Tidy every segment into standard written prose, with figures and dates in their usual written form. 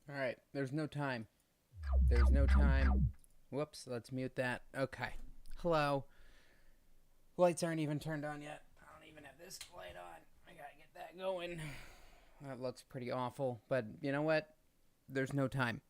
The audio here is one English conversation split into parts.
All right, there's no time. There's no time. Whoops, let's mute that. Okay. Hello. Lights aren't even turned on yet. I don't even have this light on. I gotta get that going. That looks pretty awful, but you know what? There's no time.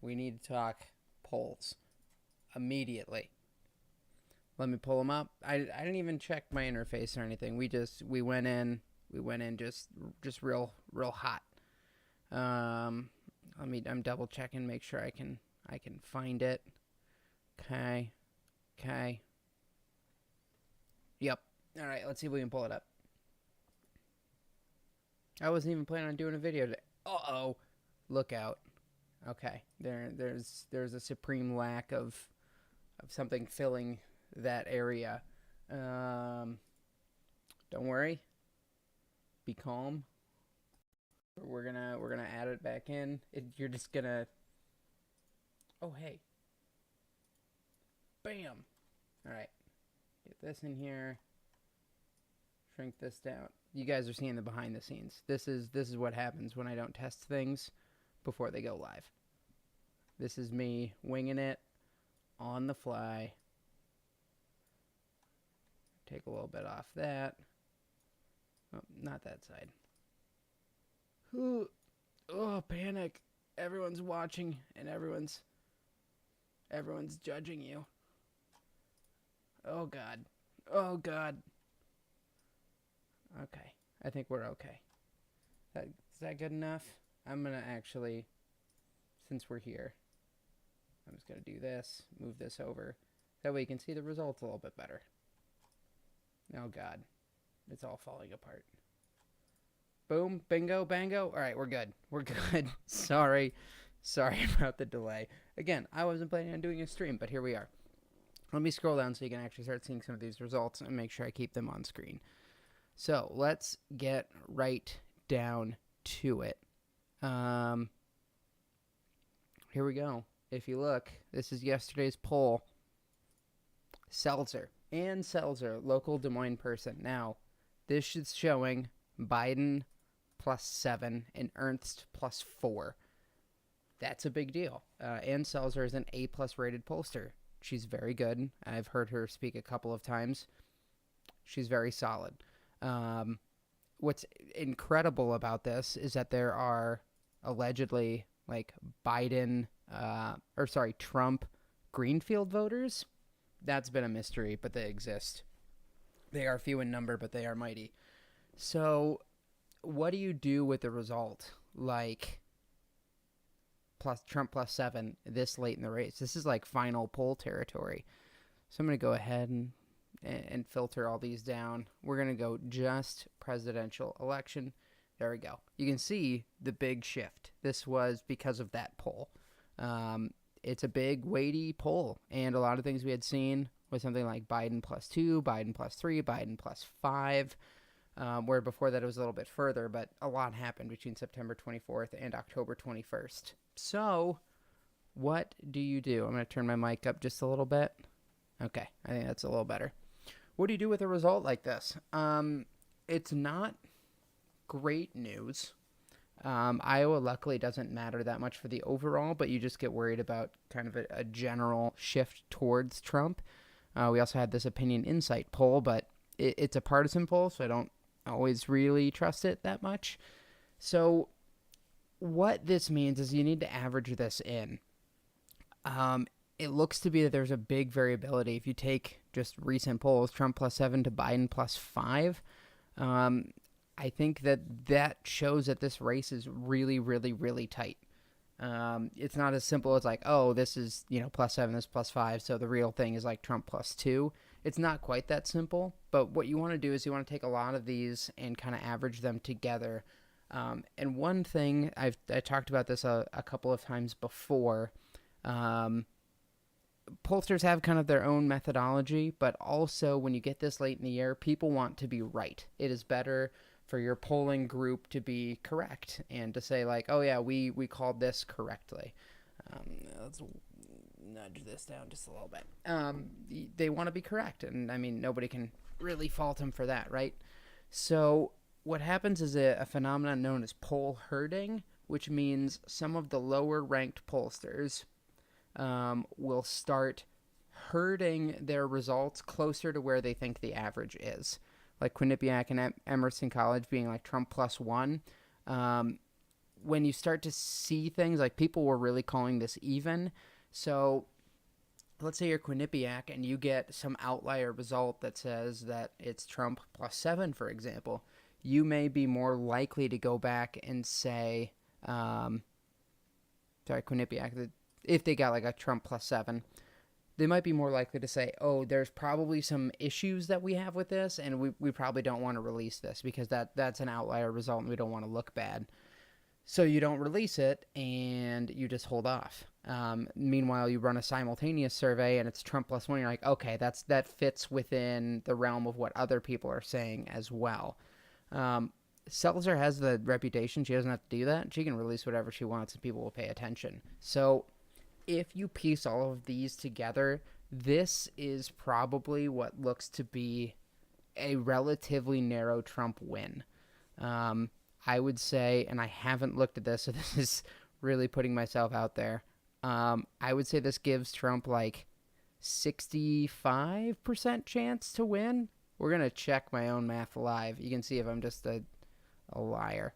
We need to talk polls immediately. Let me pull them up. I didn't even check my interface or anything. We went in. We went in just real hot. Um, I'm double checking, make sure I can find it. Okay. Okay. Yep. All right, let's see if we can pull it up. I wasn't even planning on doing a video today. Uh-oh. Look out. Okay. There's a supreme lack of something filling that area. Um don't worry. Be calm. We're gonna add it back in. You're just gonna. Oh hey. Bam. All right. Get this in here. Shrink this down. You guys are seeing the behind the scenes. This is what happens when I don't test things before they go live. This is me winging it on the fly. Take a little bit off that. Oh, not that side. Ooh. Oh, panic. Everyone's watching and everyone's judging you. Oh god. Oh god. Okay. I think we're okay. Is that good enough? I'm gonna actually, since we're here, I'm just gonna do this, move this over. That way you can see the results a little bit better. Oh god. It's all falling apart. Boom, bingo, bango. All right, we're good. We're good. Sorry. Sorry about the delay. Again, I wasn't planning on doing a stream, but here we are. Let me scroll down so you can actually start seeing some of these results and make sure I keep them on screen. So let's get right down to it. Here we go. If you look, this is yesterday's poll. Seltzer, local Des Moines person. Now, this is showing Biden +7 and Ernst +4. That's a big deal. Ann Selzer is an A+ rated pollster. She's very good. I've heard her speak a couple of times. She's very solid. What's incredible about this is that there are allegedly like Trump Greenfield voters. That's been a mystery, but they exist. They are few in number, but they are mighty. So, what do you do with the result? Like, Trump +7 this late in the race. This is like final poll territory. So I'm going to go ahead and filter all these down. We're going to go just presidential election. There we go. You can see the big shift. This was because of that poll. It's a big, weighty poll, and a lot of things we had seen was something like Biden +2, Biden +3, Biden +5, where before that it was a little bit further, but a lot happened between September 24th and October 21st. So, what do you do? I'm going to turn my mic up just a little bit. Okay, I think that's a little better. What do you do with a result like this? It's not great news. Iowa luckily doesn't matter that much for the overall, but you just get worried about kind of a general shift towards Trump. We also had this Opinion Insight poll, but it's a partisan poll, so I don't always really trust it that much. So what this means is you need to average this in. It looks to be that there's a big variability. If you take just recent polls, Trump +7 to Biden +5, I think that shows that this race is really, really, really tight. It's not as simple as like, oh, this is, +7, this +5, so the real thing is like Trump +2. It's not quite that simple, but what you want to do is you want to take a lot of these and kind of average them together. And one thing, I talked about this a couple of times before, pollsters have kind of their own methodology, but also when you get this late in the year, people want to be right. It is better for your polling group to be correct and to say like, oh yeah, we called this correctly. Let's nudge this down just a little bit. They want to be correct, and I mean, nobody can really fault them for that, right? So what happens is a phenomenon known as poll herding, which means some of the lower ranked pollsters will start herding their results closer to where they think the average is. Like Quinnipiac and Emerson College being like Trump plus one. When you start to see things like people were really calling this even. So let's say you're Quinnipiac and you get some outlier result that says that it's Trump plus 7, for example. You may be more likely to go back and say, Quinnipiac, if they got like a Trump plus 7, they might be more likely to say, oh, there's probably some issues that we have with this, and we probably don't want to release this because that's an outlier result and we don't want to look bad. So you don't release it, and you just hold off. Meanwhile, you run a simultaneous survey, and it's Trump plus 1. You're like, okay, that fits within the realm of what other people are saying as well. Seltzer has the reputation. She doesn't have to do that. She can release whatever she wants, and people will pay attention. So if you piece all of these together, this is probably what looks to be a relatively narrow Trump win. I would say, and I haven't looked at this, so this is really putting myself out there. I would say this gives Trump like 65% chance to win. We're going to check my own math live. You can see if I'm just a liar.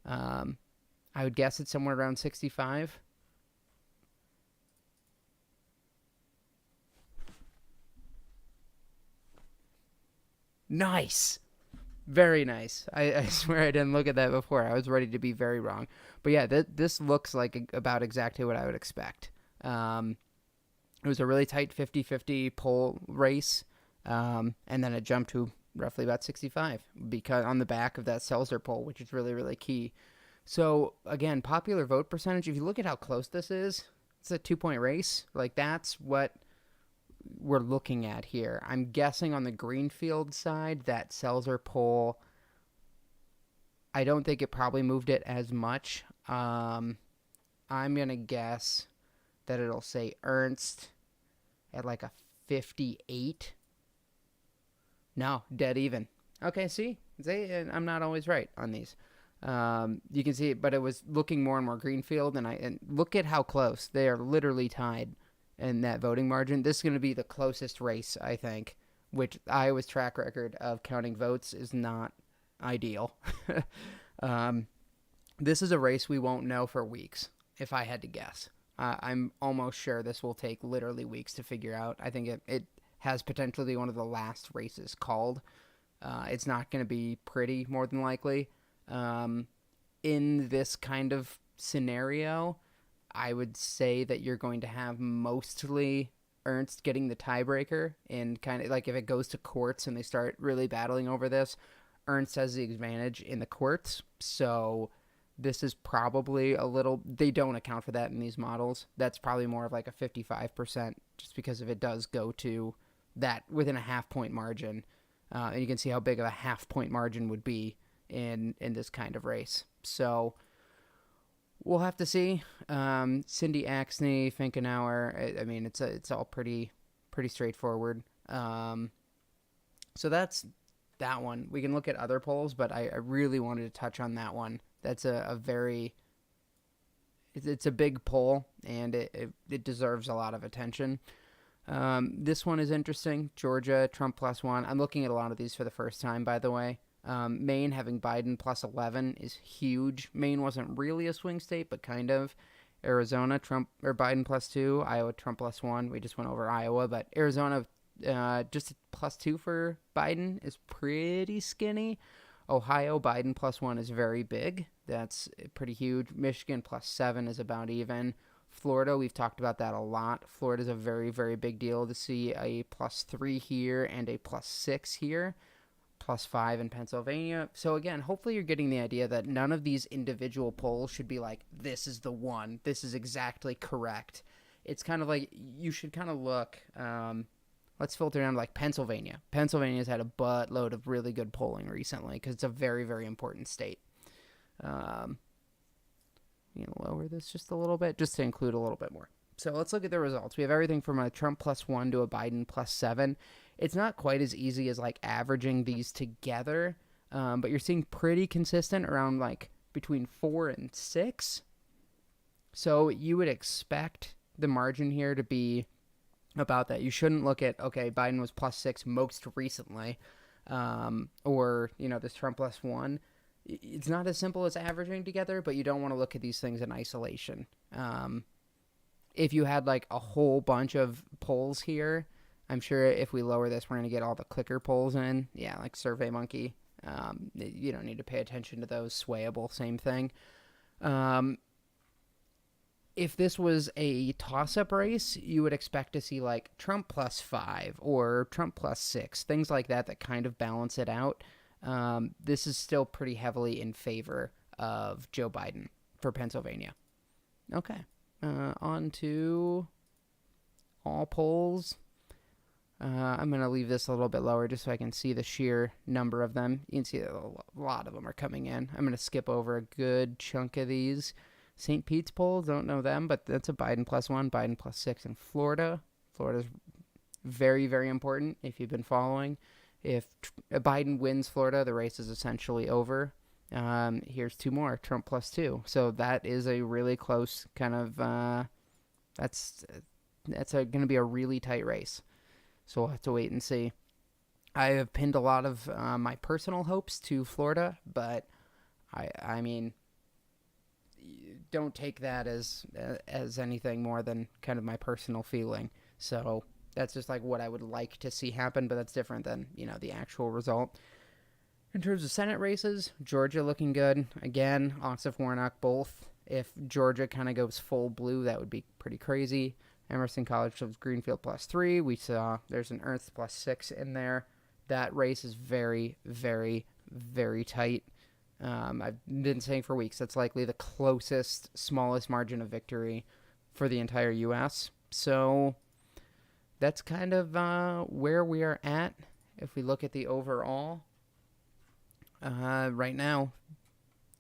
I would guess it's somewhere around 65. Nice. Very nice. I swear I didn't look at that before. I was ready to be very wrong. But yeah, this looks like about exactly what I would expect. It was a really tight 50-50 poll race, and then it jumped to roughly about 65 because on the back of that Seltzer poll, which is really, really key. So again, popular vote percentage, if you look at how close this is, it's a 2-point race. Like that's what we're looking at here. I'm guessing on the Greenfield side, that Seltzer poll, I don't think it probably moved it as much. I'm going to guess that it'll say Ernst at like a 58. No, dead even. Okay, see? I'm not always right on these. You can see it, but it was looking more and more Greenfield, and look at how close. They are literally tied in that voting margin. This is going to be the closest race, I think, which Iowa's track record of counting votes is not ideal. This is a race we won't know for weeks, if I had to guess. I'm almost sure this will take literally weeks to figure out. I think it has potential to be one of the last races called. It's not going to be pretty, more than likely. In this kind of scenario, I would say that you're going to have mostly Ernst getting the tiebreaker, and kind of like if it goes to courts and they start really battling over this, Ernst has the advantage in the courts. So this is probably they don't account for that in these models. That's probably more of like a 55%, just because if it does go to that within a half-point margin, and you can see how big of a half-point margin would be in this kind of race. So we'll have to see. Cindy Axne, Finkenauer. I mean, it's all pretty straightforward. So that's that one. We can look at other polls, but I really wanted to touch on that one. That's it's a big poll, and it deserves a lot of attention. This one is interesting. Georgia, Trump plus 1. I'm looking at a lot of these for the first time, by the way. Maine having Biden plus 11 is huge. Maine wasn't really a swing state, but kind of. Arizona, Trump or Biden plus 2. Iowa, Trump plus 1. We just went over Iowa, but Arizona, just plus 2 for Biden is pretty skinny. Ohio, Biden plus 1 is very big. That's pretty huge. Michigan plus 7 is about even. Florida, we've talked about that a lot. Florida is a very, very big deal to see a plus 3 here and a plus 6 here. Plus 5 in Pennsylvania. So again, hopefully you're getting the idea that none of these individual polls should be like, this is the one, this is exactly correct. It's kind of like, you should kind of look, let's filter down to like Pennsylvania. Pennsylvania's had a buttload of really good polling recently because it's a very, very important state. Lower this just a little bit, just to include a little bit more. So let's look at the results. We have everything from a Trump plus 1 to a Biden plus 7. It's not quite as easy as like averaging these together, but you're seeing pretty consistent around like between 4 and 6. So you would expect the margin here to be about that. You shouldn't look at, okay, Biden was plus 6 most recently, or, this Trump plus 1. It's not as simple as averaging together, but you don't want to look at these things in isolation. If you had like a whole bunch of polls here, I'm sure if we lower this, we're going to get all the clicker polls in. Yeah, like SurveyMonkey. You don't need to pay attention to those. Swayable, same thing. If this was a toss-up race, you would expect to see like Trump plus 5 or Trump plus 6, things like that kind of balance it out. This is still pretty heavily in favor of Joe Biden for Pennsylvania. Okay, on to all polls. I'm going to leave this a little bit lower just so I can see the sheer number of them. You can see that a lot of them are coming in. I'm going to skip over a good chunk of these. St. Pete's poll, don't know them, but that's a Biden plus 1, Biden plus 6 in Florida. Florida's very, very important if you've been following. If Biden wins Florida, the race is essentially over. Here's 2 more, Trump plus 2. So that is a really close kind of, that's going to be a really tight race. So we'll have to wait and see. I have pinned a lot of my personal hopes to Florida, but I mean, don't take that as anything more than kind of my personal feeling. So that's just like what I would like to see happen, but that's different than, the actual result. In terms of Senate races, Georgia looking good. Again, Ossoff, Warnock, both. If Georgia kind of goes full blue, that would be pretty crazy. Emerson College shows Greenfield plus 3. We saw there's an Ernst plus 6 in there. That race is very, very, very tight. I've been saying for weeks that's likely the closest, smallest margin of victory for the entire U.S. So that's kind of where we are at if we look at the overall. Right now,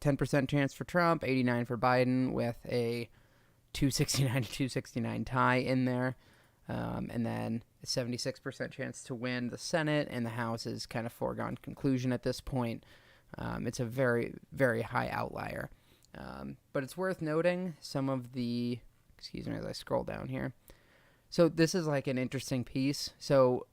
10% chance for Trump, 89 for Biden, with a 269 to 269 tie in there. And then a 76% chance to win the Senate, and the House is kind of foregone conclusion at this point. It's a very, very high outlier. But it's worth noting some of the, excuse me as I scroll down here. So this is like an interesting piece. So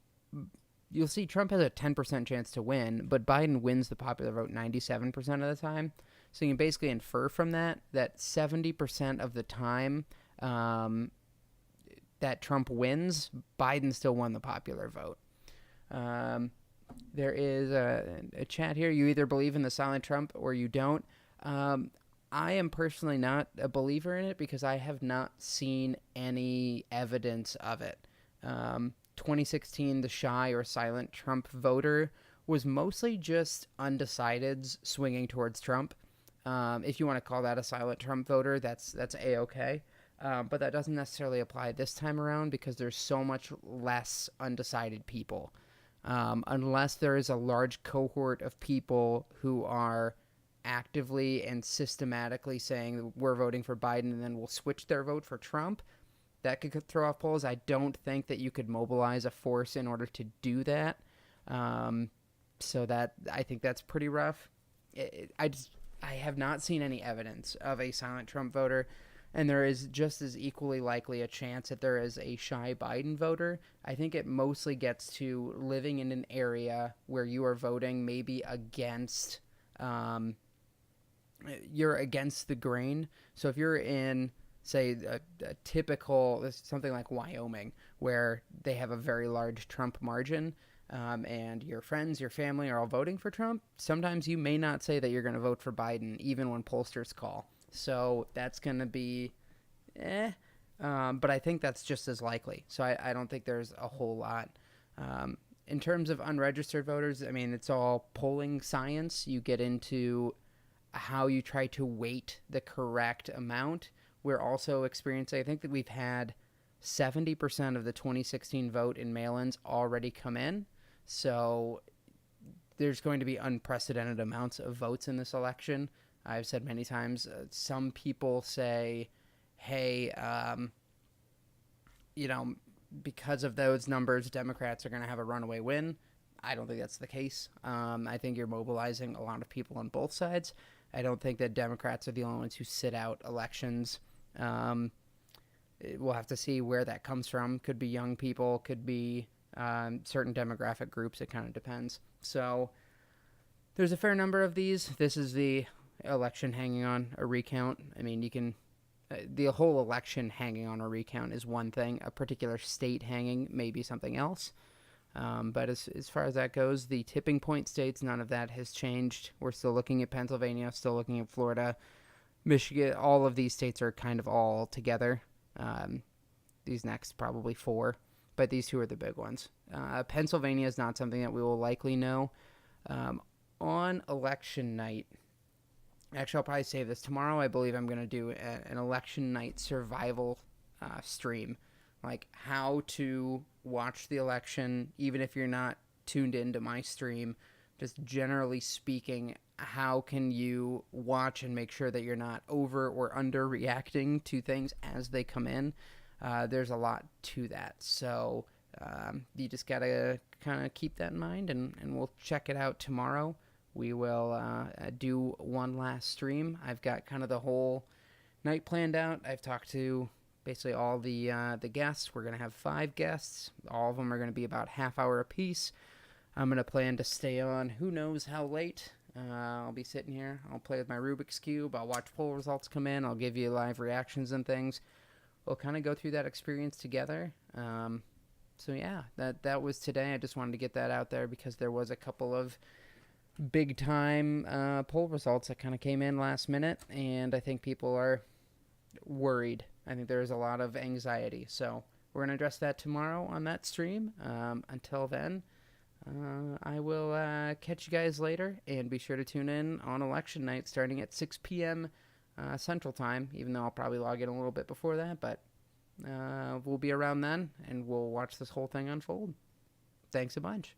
you'll see Trump has a 10% chance to win, but Biden wins the popular vote 97% of the time. So you can basically infer from that 70% of the time that Trump wins, Biden still won the popular vote. There is a chat here. You either believe in the silent Trump or you don't. I am personally not a believer in it because I have not seen any evidence of it. 2016, the shy or silent Trump voter was mostly just undecideds swinging towards Trump. If you want to call that a silent Trump voter, that's A-okay. But that doesn't necessarily apply this time around because there's so much less undecided people. Unless there is a large cohort of people who are actively and systematically saying we're voting for Biden and then we'll switch their vote for Trump, that could throw off polls. I don't think that you could mobilize a force in order to do that. So that I think that's pretty rough. I have not seen any evidence of a silent Trump voter. And there is just as equally likely a chance that there is a shy Biden voter. I think it mostly gets to living in an area where you are voting maybe against, you're against the grain. So if you're in, say, a typical, something like Wyoming, where they have a very large Trump margin, and your friends, your family are all voting for Trump, sometimes you may not say that you're going to vote for Biden, even when pollsters call. So that's going to be but I think that's just as likely. So I don't think there's a whole lot. In terms of unregistered voters, I mean, it's all polling science. You get into how you try to weight the correct amount. We're also experiencing, I think that we've had 70% of the 2016 vote in mail-ins already come in. So there's going to be unprecedented amounts of votes in this election. I've said many times, some people say, hey, because of those numbers, Democrats are going to have a runaway win. I don't think that's the case. I think you're mobilizing a lot of people on both sides. I don't think that Democrats are the only ones who sit out elections. Um, we'll have to see where that comes from. Could be young people, could be certain demographic groups. It kind of depends. So there's a fair number of these. This is the election hanging on a recount. I mean, you can. The whole election hanging on a recount is one thing. A particular state hanging may be something else. But as far as that goes, the tipping point states, none of that has changed. We're still looking at Pennsylvania, still looking at Florida, Michigan. All of these states are kind of all together. These next probably 4, but these 2 are the big ones. Pennsylvania is not something that we will likely know on election night. Actually, I'll probably save this. Tomorrow, I believe I'm going to do an election night survival stream. Like how to watch the election, even if you're not tuned into my stream. Just generally speaking, how can you watch and make sure that you're not over or under reacting to things as they come in? There's a lot to that. So you just got to kind of keep that in mind, and we'll check it out tomorrow. We will do one last stream. I've got kind of the whole night planned out. I've talked to basically all the guests. We're going to have 5 guests. All of them are going to be about half hour apiece. I'm going to plan to stay on who knows how late. I'll be sitting here. I'll play with my Rubik's Cube. I'll watch poll results come in. I'll give you live reactions and things. We'll kind of go through that experience together. So yeah, that was today. I just wanted to get that out there because there was a couple of big time poll results that kind of came in last minute, and I think people are worried. I think there's a lot of anxiety. So we're going to address that tomorrow on that stream. Until then, I will catch you guys later, and be sure to tune in on election night starting at 6 p.m. Central Time, even though I'll probably log in a little bit before that, but we'll be around then, and we'll watch this whole thing unfold. Thanks a bunch.